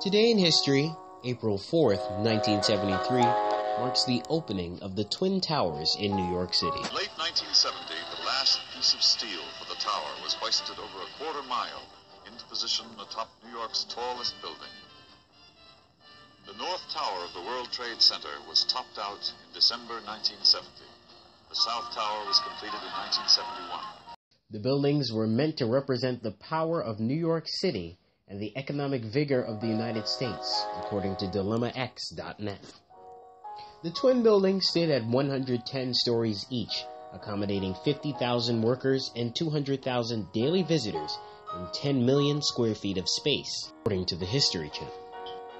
Today in history, April 4th, 1973, marks the opening of the Twin Towers in New York City. Late 1970, the last piece of steel for the tower was hoisted over a quarter-mile into position atop New York's tallest building. The North Tower of the World Trade Center was topped out in December 1970. The South Tower was completed in 1971. The buildings were meant to represent the power of New York City and the economic vigor of the United States, according to DilemmaX.net. The twin buildings stood at 110 stories each, accommodating 50,000 workers and 200,000 daily visitors in 10 million square feet of space, according to the History Channel.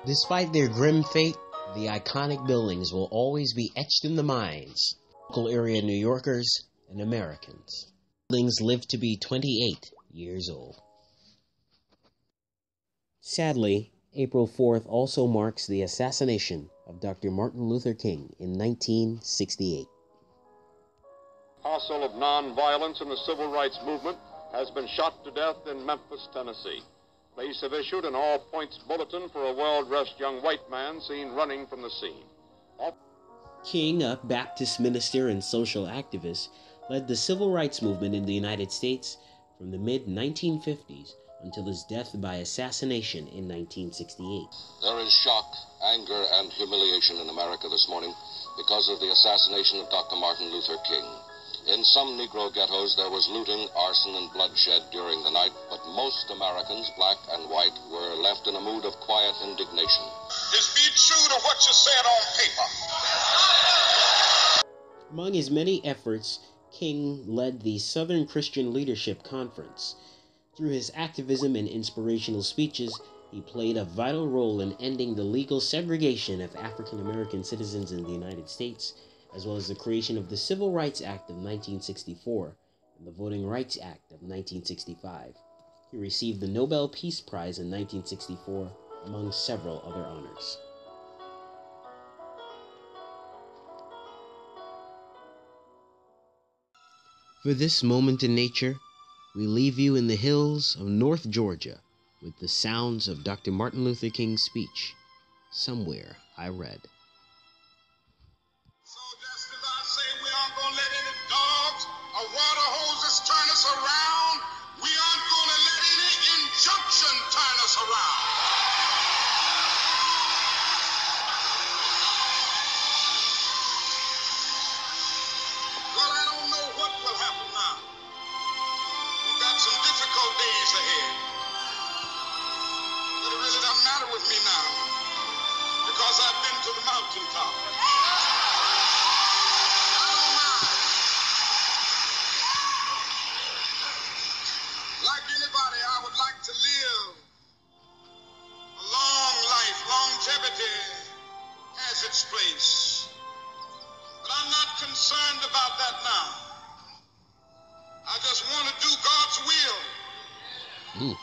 Despite their grim fate, the iconic buildings will always be etched in the minds of local area New Yorkers and Americans. The buildings lived to be 28 years old. Sadly, April 4th also marks the assassination of Dr. Martin Luther King in 1968. Apostle of nonviolence in the civil rights movement has been shot to death in Memphis, Tennessee. Police have issued an all-points bulletin for a well-dressed young white man seen running from the scene. King, a Baptist minister and social activist, led the civil rights movement in the United States from the mid-1950s until his death by assassination in 1968. There is shock, anger, and humiliation in America this morning because of the assassination of Dr. Martin Luther King. In some Negro ghettos, there was looting, arson, and bloodshed during the night, but most Americans, black and white, were left in a mood of quiet indignation. Just be true to what you said on paper. Among his many efforts, King led the Southern Christian Leadership Conference. Through his activism and inspirational speeches, he played a vital role in ending the legal segregation of African American citizens in the United States, as well as the creation of the Civil Rights Act of 1964 and the Voting Rights Act of 1965. He received the Nobel Peace Prize in 1964, among several other honors. For this moment in nature, we leave you in the hills of North Georgia with the sounds of Dr. Martin Luther King's speech, Somewhere I Read. So just as I say we aren't going to let any dogs or water hoses turn us around, we aren't going to let any injunction turn us around. Well, I don't know what will happen now. We've got some difficult days ahead. But it really doesn't matter with me now, because I've been to the mountaintop. I don't mind. Like anybody, I would like to live a long life. Longevity has its place. But I'm not concerned about that now. I just want to do God's will. And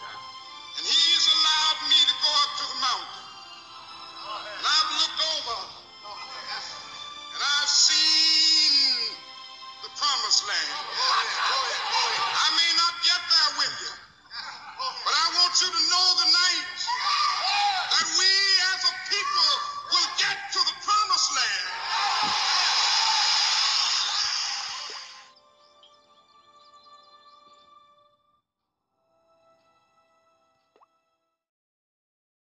He's allowed me to go up to the mountain. And I've looked over